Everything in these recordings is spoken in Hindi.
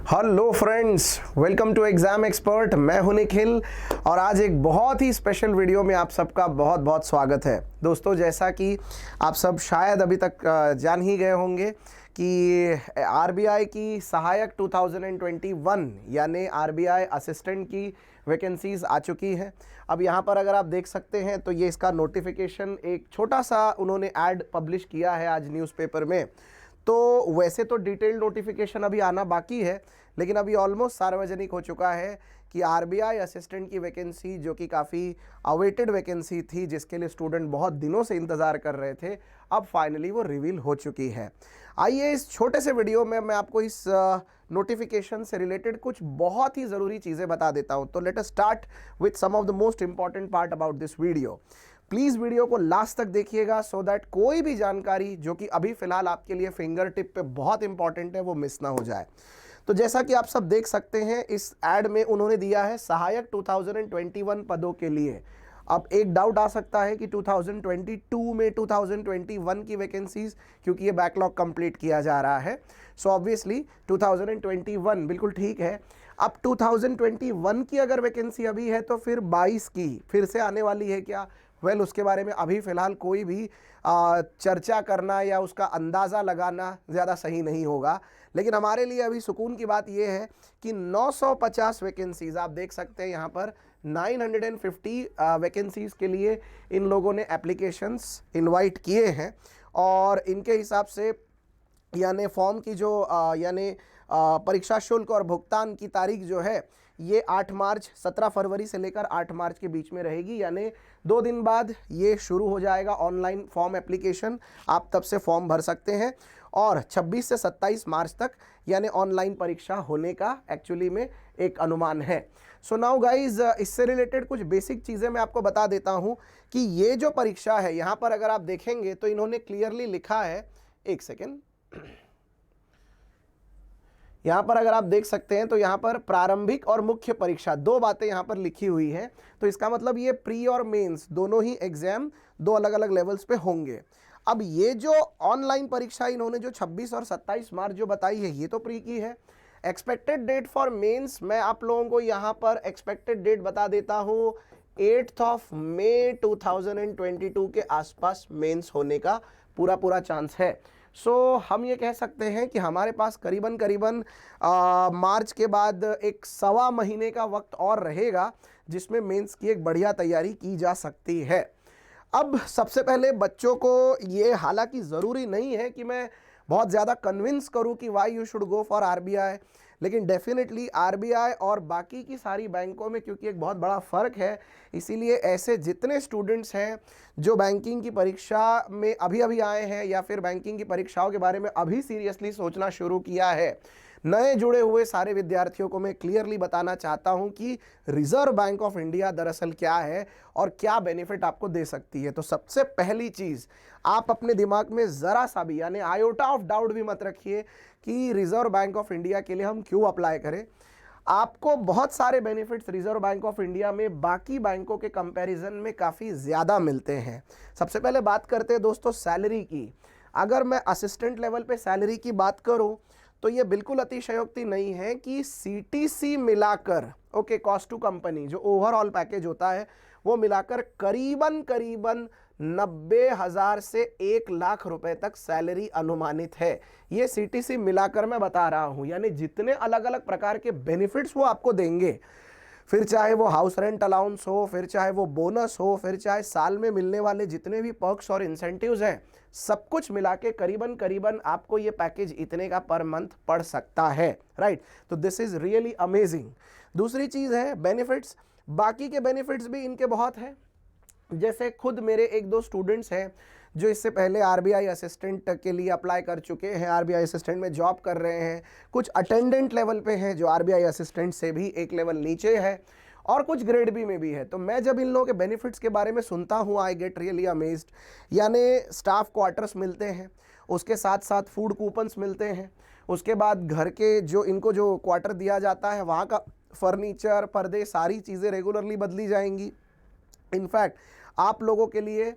Hello friends, welcome to exam expert. मैं हूं निखिल और आज एक बहुत ही स्पेशल वीडियो में आप सबका बहुत बहुत स्वागत है। दोस्तों, जैसा कि आप सब शायद अभी तक जान ही गए होंगे कि आरबीआई की सहायक 2021 यानी आरबीआई असिस्टेंट की वैकेंसीज आ चुकी हैं। अब यहाँ पर अगर आप देख सकते हैं तो ये इसका नोटिफिकेशन एक छोटा सा उन्होंने ऐड पब्लिश किया है आज न्यूज़पेपर में। तो वैसे तो डिटेल्ड नोटिफिकेशन अभी आना बाकी है, लेकिन अभी ऑलमोस्ट सार्वजनिक हो चुका है कि आरबीआई असिस्टेंट की वैकेंसी, जो कि काफ़ी अवेटेड वैकेंसी थी, जिसके लिए स्टूडेंट बहुत दिनों से इंतज़ार कर रहे थे, अब फाइनली वो रिवील हो चुकी है। आइए इस छोटे से वीडियो में मैं आपको इस नोटिफिकेशन से रिलेटेड कुछ बहुत ही ज़रूरी चीज़ें बता देता हूँ। तो let us start with some of the most important part about this video. Please video को लास्ट तक देखिएगा सो दैट कोई भी जानकारी जो कि अभी फिलहाल आपके लिए फिंगर टिप पे बहुत इंपॉर्टेंट है वो मिस ना हो जाए। तो जैसा कि आप सब देख सकते हैं, इस एड में उन्होंने दिया है सहायक 2021 पदों के लिए। अब एक डाउट आ सकता है कि 2022 में 2021 की वैकेंसीज, क्योंकि ये बैकलॉग कंप्लीट किया जा रहा है, सो ऑब्वियसली 2021 बिल्कुल ठीक है। अब 2021 की अगर वैकेंसी अभी है तो फिर 22 की फिर से आने वाली है क्या? उसके बारे में अभी फ़िलहाल कोई भी चर्चा करना या उसका अंदाज़ा लगाना ज़्यादा सही नहीं होगा। लेकिन हमारे लिए अभी सुकून की बात यह है कि 950 वैकेंसीज़ आप देख सकते हैं यहाँ पर। 950 वैकेंसीज़ के लिए इन लोगों ने एप्लीकेशंस इनवाइट किए हैं और इनके हिसाब से यानी फॉर्म की जो यानी परीक्षा शुल्क और भुगतान की तारीख जो है ये 8 मार्च 17 फरवरी से लेकर 8 मार्च के बीच में रहेगी। यानी 2 दिन बाद ये शुरू हो जाएगा ऑनलाइन फॉर्म एप्लीकेशन। आप तब से फॉर्म भर सकते हैं और 26 से 27 मार्च तक यानी ऑनलाइन परीक्षा होने का एक्चुअली में एक अनुमान है। सो नाउ गाइज, इससे रिलेटेड कुछ बेसिक चीज़ें मैं आपको बता देता हूँ कि ये जो परीक्षा है यहाँ पर अगर आप देखेंगे तो इन्होंने क्लियरली लिखा है, एक सेकेंड, यहाँ पर अगर आप देख सकते हैं तो यहाँ पर प्रारंभिक और मुख्य परीक्षा दो बातें यहाँ पर लिखी हुई हैं। तो इसका मतलब ये प्री और मेंस दोनों ही एग्जाम दो अलग अलग लेवल्स पे होंगे। अब ये जो ऑनलाइन परीक्षा इन्होंने जो 26 और 27 मार्च जो बताई है ये तो प्री की है। एक्सपेक्टेड डेट फॉर मेंस मैं आप लोगों को यहाँ पर एक्सपेक्टेड डेट बता देता हूँ, 8 मई 2022 के आसपास मेंस होने का पूरा चांस है। सो हम ये कह सकते हैं कि हमारे पास करीबन मार्च के बाद एक सवा महीने का वक्त और रहेगा जिसमें मेंस की एक बढ़िया तैयारी की जा सकती है। अब सबसे पहले बच्चों को ये, हालांकि ज़रूरी नहीं है कि मैं बहुत ज़्यादा कन्विंस करूं कि why you should go for RBI, लेकिन डेफिनेटली आरबीआई और बाकी की सारी बैंकों में क्योंकि एक बहुत बड़ा फ़र्क है, इसीलिए ऐसे जितने स्टूडेंट्स हैं जो बैंकिंग की परीक्षा में अभी अभी आए हैं या फिर बैंकिंग की परीक्षाओं के बारे में अभी सीरियसली सोचना शुरू किया है, नए जुड़े हुए सारे विद्यार्थियों को मैं क्लियरली बताना चाहता हूं कि रिजर्व बैंक ऑफ इंडिया दरअसल क्या है और क्या बेनिफिट आपको दे सकती है। तो सबसे पहली चीज़, आप अपने दिमाग में ज़रा सा भी यानी आयोटा ऑफ डाउट भी मत रखिए कि रिजर्व बैंक ऑफ इंडिया के लिए हम क्यों अप्लाई करें। आपको बहुत सारे benefits reserve bank of India में बाकी बैंकों के कंपैरिजन में काफ़ी ज़्यादा मिलते हैं। सबसे पहले बात करते हैं दोस्तों सैलरी की। अगर मैं असिस्टेंट लेवल पे सैलरी की बात करूं तो ये बिल्कुल अतिशयोक्ति नहीं है कि सीटीसी मिलाकर, ओके, कॉस्ट टू कंपनी जो ओवरऑल पैकेज होता है वो मिलाकर करीबन 90,000 से 1,00,000 रुपए तक सैलरी अनुमानित है। ये सीटीसी मिलाकर मैं बता रहा हूं, यानी जितने अलग अलग प्रकार के बेनिफिट्स वो आपको देंगे, फिर चाहे वो हाउस रेंट अलाउंस हो, फिर चाहे वो बोनस हो, फिर चाहे साल में मिलने वाले जितने भी पर्क्स और इंसेंटिव्स हैं, सब कुछ मिला के करीबन आपको ये पैकेज इतने का पर मंथ पड़ सकता है, राइट। तो दिस इज रियली अमेजिंग। दूसरी चीज़ है बेनिफिट्स। बाकी के बेनिफिट्स भी इनके बहुत हैं। जैसे खुद मेरे एक दो स्टूडेंट्स हैं जो इससे पहले आरबीआई असिस्टेंट के लिए अप्लाई कर चुके हैं, आरबीआई असिस्टेंट में जॉब कर रहे हैं, कुछ अटेंडेंट लेवल पे हैं जो आरबीआई असिस्टेंट से भी एक लेवल नीचे है, और कुछ ग्रेड बी में भी है। तो मैं जब इन लोगों के बेनिफिट्स के बारे में सुनता हूँ आई गेट रियली अमेज्ड। यानी स्टाफ क्वार्टर्स मिलते हैं, उसके साथ साथ फूड कूपन्स मिलते हैं, उसके बाद घर के जो इनको जो क्वार्टर दिया जाता है वहाँ का फर्नीचर, पर्दे, सारी चीज़ें रेगुलरली बदली जाएंगी। इनफैक्ट आप लोगों के लिए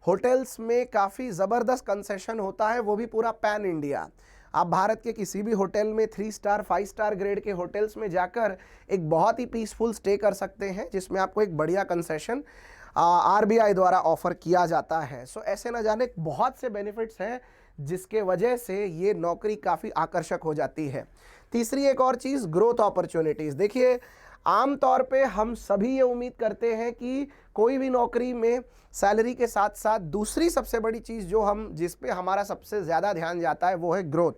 होटल्स में काफ़ी ज़बरदस्त कंसेशन होता है, वो भी पूरा पैन इंडिया। आप भारत के किसी भी होटल में 3 स्टार 5 स्टार ग्रेड के होटल्स में जाकर एक बहुत ही पीसफुल स्टे कर सकते हैं, जिसमें आपको एक बढ़िया कंसेशन आरबीआई द्वारा ऑफर किया जाता है। सो ऐसे न जाने बहुत से बेनिफिट्स हैं जिसके वजह से ये नौकरी काफ़ी आकर्षक हो जाती है। तीसरी एक और चीज़, ग्रोथ अपॉर्चुनिटीज़। देखिए, आमतौर पे हम सभी ये उम्मीद करते हैं कि कोई भी नौकरी में सैलरी के साथ साथ दूसरी सबसे बड़ी चीज़ जिस पे हमारा सबसे ज़्यादा ध्यान जाता है वो है ग्रोथ,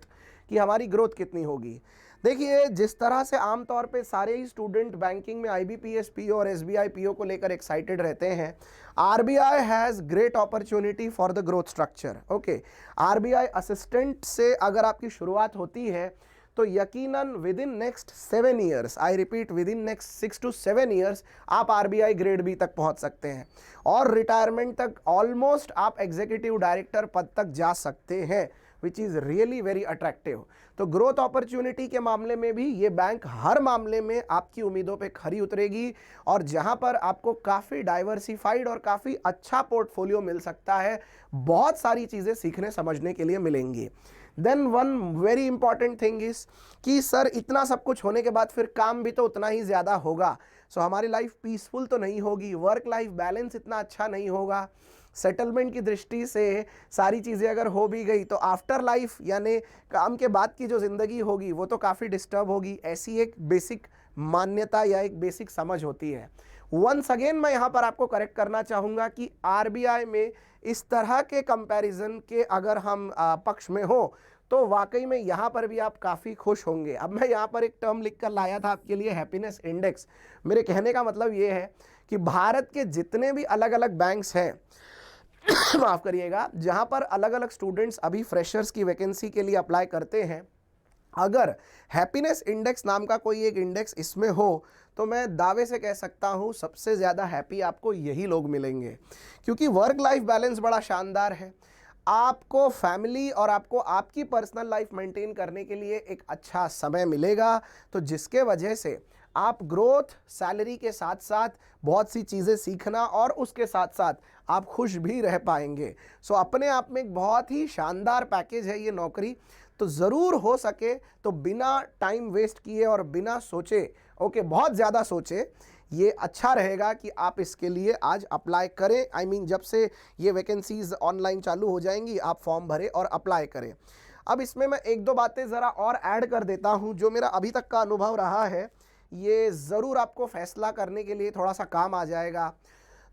कि हमारी ग्रोथ कितनी होगी। देखिए, जिस तरह से आमतौर पे सारे ही स्टूडेंट बैंकिंग में आईबीपीएस पीओ और एसबीआई पीओ को लेकर एक्साइटेड रहते हैं, RBI has great opportunity for the growth structure. Okay, RBI assistant से अगर आपकी शुरुआत होती है तो यकीनन with in next 7 years, I repeat with in next 6 to 7 years, आप आरबीआई ग्रेड बी तक पहुंच सकते हैं और रिटायरमेंट तक ऑलमोस्ट आप एग्जीक्यूटिव डायरेक्टर पद तक जा सकते हैं, which is really very attractive. तो ग्रोथ अपॉर्चुनिटी के मामले में भी ये बैंक हर मामले में आपकी उम्मीदों पे खरी उतरेगी, और जहां पर आपको काफ़ी डाइवर्सिफाइड और काफ़ी अच्छा पोर्टफोलियो मिल सकता है, बहुत सारी चीज़ें सीखने समझने के लिए मिलेंगी। Then one very important thing is कि सर इतना सब कुछ होने के बाद फिर काम भी तो उतना ही ज़्यादा होगा, सो हमारी लाइफ पीसफुल तो नहीं होगी, वर्क लाइफ बैलेंस इतना अच्छा नहीं होगा, सेटलमेंट की दृष्टि से सारी चीज़ें अगर हो भी गई तो आफ्टर लाइफ यानी काम के बाद की जो ज़िंदगी होगी वो तो काफ़ी डिस्टर्ब होगी। ऐसी एक बेसिक मान्यता या एक बेसिक समझ होती है। वंस अगेन मैं यहाँ पर आपको करेक्ट करना चाहूँगा कि आरबीआई में इस तरह के कंपैरिजन के अगर हम पक्ष में हो तो वाकई में यहाँ पर भी आप काफ़ी खुश होंगे। अब मैं यहाँ पर एक टर्म लिख कर लाया था आपके लिए, हैप्पीनेस इंडेक्स। मेरे कहने का मतलब ये है कि भारत के जितने भी अलग अलग बैंक्स हैं माफ़ करिएगा, जहाँ पर अलग अलग स्टूडेंट्स अभी फ्रेशर्स की वैकेंसी के लिए अप्लाई करते हैं, अगर हैप्पीनेस इंडेक्स नाम का कोई एक इंडेक्स इसमें हो तो मैं दावे से कह सकता हूँ सबसे ज़्यादा हैप्पी आपको यही लोग मिलेंगे, क्योंकि वर्क लाइफ बैलेंस बड़ा शानदार है। आपको फैमिली और आपको आपकी पर्सनल लाइफ मेंटेन करने के लिए एक अच्छा समय मिलेगा, तो जिसके वजह से आप ग्रोथ, सैलरी के साथ साथ बहुत सी चीज़ें सीखना और उसके साथ साथ आप खुश भी रह पाएंगे। सो अपने आप में एक बहुत ही शानदार पैकेज है ये नौकरी। तो ज़रूर हो सके तो बिना टाइम वेस्ट किए और बिना सोचे, ओके बहुत ज़्यादा सोचे, ये अच्छा रहेगा कि आप इसके लिए आज अप्लाई करें। आई मीन जब से ये वैकेंसीज़ ऑनलाइन चालू हो जाएंगी आप फॉर्म भरें और अप्लाई करें। अब इसमें मैं एक दो बातें ज़रा और ऐड कर देता हूँ जो मेरा अभी तक का अनुभव रहा है, ये ज़रूर आपको फैसला करने के लिए थोड़ा सा काम आ जाएगा।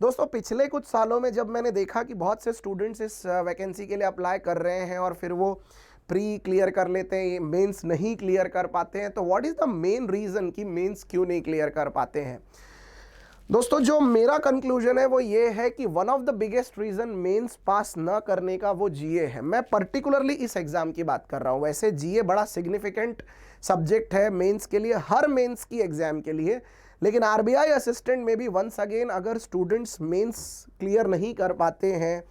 दोस्तों, पिछले कुछ सालों में जब मैंने देखा कि बहुत से स्टूडेंट्स इस वैकेंसी के लिए अप्लाई कर रहे हैं और फिर वो प्री क्लियर कर लेते हैं, मेंस नहीं क्लियर कर पाते हैं, तो what is the main reason कि मेंस क्यों नहीं क्लियर कर पाते हैं? दोस्तों, जो मेरा कंक्लूजन है वो ये है कि one of the biggest reason mains pass न करने का वो जीए है। मैं पर्टिकुलरली इस एग्ज़ाम की बात कर रहा हूँ। वैसे जीए बड़ा सिग्निफिकेंट सब्जेक्ट है मेंस के लिए, हर मेंस की एग्ज़ाम के लिए, लेकिन आरबीआई असिस्टेंट में भी वंस अगेन अगर स्टूडेंट्स मेंस क्लियर नहीं कर पाते हैं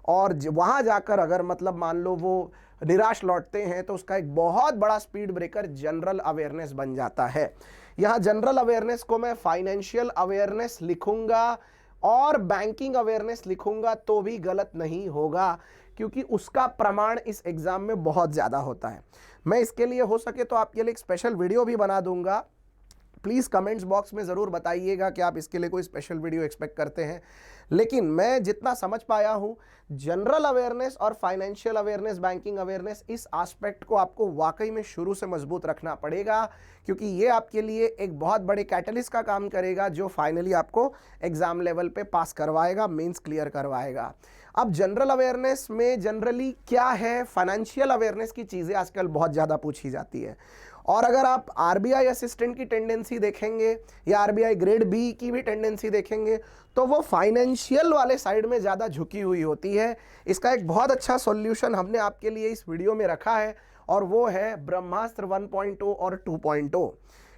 और वहाँ जाकर अगर मतलब मान लो वो निराश लौटते हैं, तो उसका एक बहुत बड़ा स्पीड ब्रेकर जनरल अवेयरनेस बन जाता है। यहाँ जनरल अवेयरनेस को मैं फाइनेंशियल अवेयरनेस लिखूंगा और बैंकिंग अवेयरनेस लिखूंगा तो भी गलत नहीं होगा, क्योंकि उसका प्रमाण इस एग्ज़ाम में बहुत ज़्यादा होता है। मैं इसके लिए हो सके तो आपके लिए एक स्पेशल वीडियो भी बना दूंगा। प्लीज़ कमेंट्स बॉक्स में ज़रूर बताइएगा कि आप इसके लिए कोई स्पेशल वीडियो एक्सपेक्ट करते हैं। लेकिन मैं जितना समझ पाया हूँ, जनरल अवेयरनेस और फाइनेंशियल अवेयरनेस, बैंकिंग अवेयरनेस, इस एस्पेक्ट को आपको वाकई में शुरू से मजबूत रखना पड़ेगा, क्योंकि ये आपके लिए एक बहुत बड़े कैटलिस्ट का काम करेगा जो फाइनली आपको एग्ज़ाम लेवल पे पास करवाएगा, मेंस क्लियर करवाएगा। अब जनरल अवेयरनेस में जनरली क्या है, फाइनेंशियल अवेयरनेस की चीज़ें आजकल बहुत ज़्यादा पूछी जाती है, और अगर आप आरबीआई असिस्टेंट की टेंडेंसी देखेंगे या आरबीआई ग्रेड बी की भी टेंडेंसी देखेंगे तो वो फाइनेंशियल वाले साइड में ज़्यादा झुकी हुई होती है। इसका एक बहुत अच्छा सॉल्यूशन हमने आपके लिए इस वीडियो में रखा है, और वो है ब्रह्मास्त्र 1.0 और 2.0।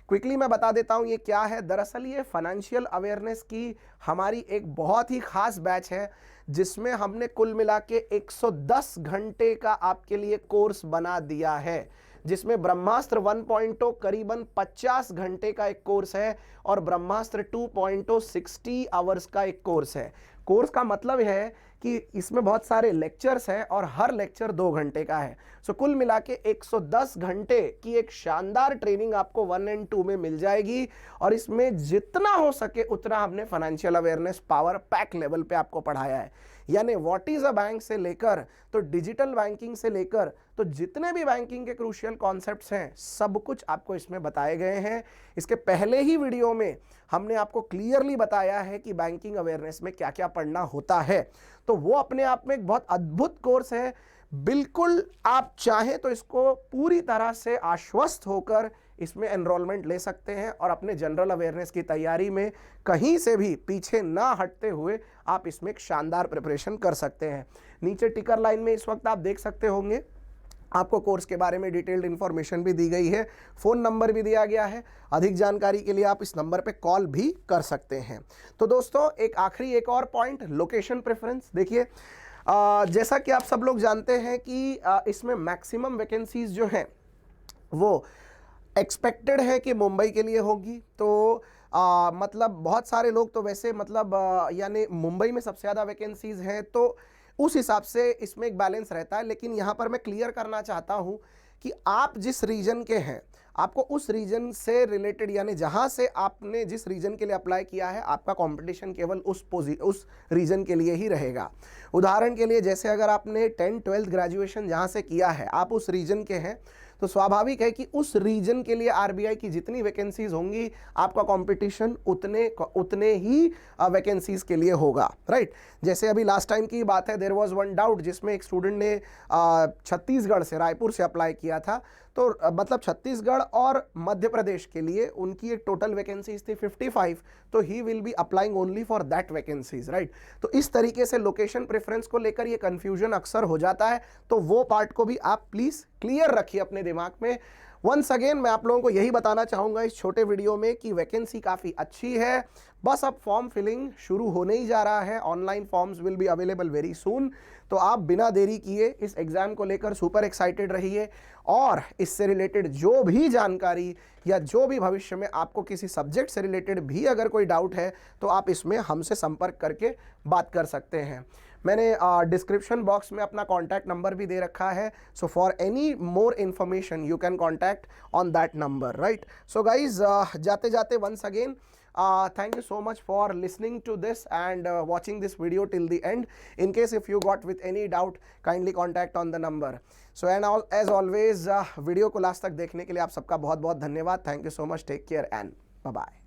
क्विकली मैं बता देता हूँ ये क्या है। दरअसल ये फाइनेंशियल अवेयरनेस की हमारी एक बहुत ही खास बैच है, जिसमें हमने कुल मिला के 110 घंटे का आपके लिए कोर्स बना दिया है, जिसमें ब्रह्मास्त्र 1.0 करीबन 50 घंटे का एक कोर्स है और ब्रह्मास्त्र 2.0 60 आवर्स का एक कोर्स है। कोर्स का मतलब है कि इसमें बहुत सारे लेक्चर्स हैं और हर लेक्चर 2 घंटे का है। सो कुल मिला के 110 घंटे की एक शानदार ट्रेनिंग आपको 1 और 2 में मिल जाएगी और इसमें जितना हो सके उतना हमने financial awareness power pack level पे आपको पढ़ाया है। यानी व्हाट इज अ बैंक से लेकर तो डिजिटल बैंकिंग से लेकर तो जितने भी बैंकिंग के क्रूशियल कॉन्सेप्ट्स हैं सब कुछ आपको इसमें बताए गए हैं। इसके पहले ही वीडियो में हमने आपको क्लियरली बताया है कि बैंकिंग अवेयरनेस में क्या क्या पढ़ना होता है, तो वो अपने आप में एक बहुत अद्भुत कोर्स है। बिल्कुल आप चाहें तो इसको पूरी तरह से आश्वस्त होकर इसमें एनरोलमेंट ले सकते हैं और अपने जनरल अवेयरनेस की तैयारी में कहीं से भी पीछे ना हटते हुए आप इसमें एक शानदार प्रिपरेशन कर सकते हैं। नीचे टिकर लाइन में इस वक्त आप देख सकते होंगे आपको कोर्स के बारे में डिटेल्ड इंफॉर्मेशन भी दी गई है, फ़ोन नंबर भी दिया गया है। अधिक जानकारी के लिए आप इस नंबर पे कॉल भी कर सकते हैं। तो दोस्तों एक और पॉइंट, लोकेशन प्रेफरेंस। देखिए जैसा कि आप सब लोग जानते हैं कि इसमें मैक्सिमम वैकेंसीज जो हैं वो एक्सपेक्टेड है कि मुंबई के लिए होगी। तो मतलब बहुत सारे लोग तो वैसे मतलब यानी मुंबई में सबसे ज़्यादा वैकेंसीज हैं, तो उस हिसाब से इसमें एक बैलेंस रहता है। लेकिन यहाँ पर मैं क्लियर करना चाहता हूँ कि आप जिस रीजन के हैं आपको उस रीजन से रिलेटेड यानी जहाँ से आपने जिस रीजन के लिए अप्लाई किया है आपका कंपटीशन केवल उस रीजन के लिए ही रहेगा। उदाहरण के लिए जैसे अगर आपने 10th 12th ग्रेजुएशन जहाँ से किया है आप उस रीजन के हैं तो स्वाभाविक है कि उस रीजन के लिए आरबीआई की जितनी वैकेंसीज होंगी आपका कंपटीशन उतने ही वैकेंसीज के लिए होगा, राइट। जैसे अभी लास्ट टाइम की बात है, देयर वाज वन डाउट जिसमें एक स्टूडेंट ने छत्तीसगढ़ से रायपुर से अप्लाई किया था, तो मतलब छत्तीसगढ़ और मध्य प्रदेश के लिए उनकी एक टोटल वैकेंसीज थी 55, तो he will be applying only for that vacancies, right. तो इस तरीके से लोकेशन प्रेफरेंस को लेकर ये कंफ्यूजन अक्सर हो जाता है, तो वो पार्ट को भी आप प्लीज क्लियर रखिए अपने दिमाग में। वंस अगेन मैं आप लोगों को यही बताना चाहूंगा इस छोटे वीडियो में कि वैकेंसी काफ़ी अच्छी है, बस अब फॉर्म फिलिंग शुरू होने ही जा रहा है। Online forms will be available very soon, तो आप बिना देरी किए इस एग्जाम को लेकर सुपर एक्साइटेड रहिए और इससे रिलेटेड जो भी जानकारी या जो भी भविष्य में आपको किसी सब्जेक्ट से रिलेटेड भी अगर कोई डाउट है तो आप इसमें हमसे संपर्क करके बात कर सकते हैं। मैंने डिस्क्रिप्शन बॉक्स में अपना कॉन्टैक्ट नंबर भी दे रखा है, so for any more information you can contact on that number, right. So guys जाते जाते once again thank you so much for listening to this and watching this video till the end. In case if you got with any doubt kindly contact on the number. So and as always video को लास्ट तक देखने के लिए आप सबका बहुत बहुत धन्यवाद। Thank you so much, take care and bye bye.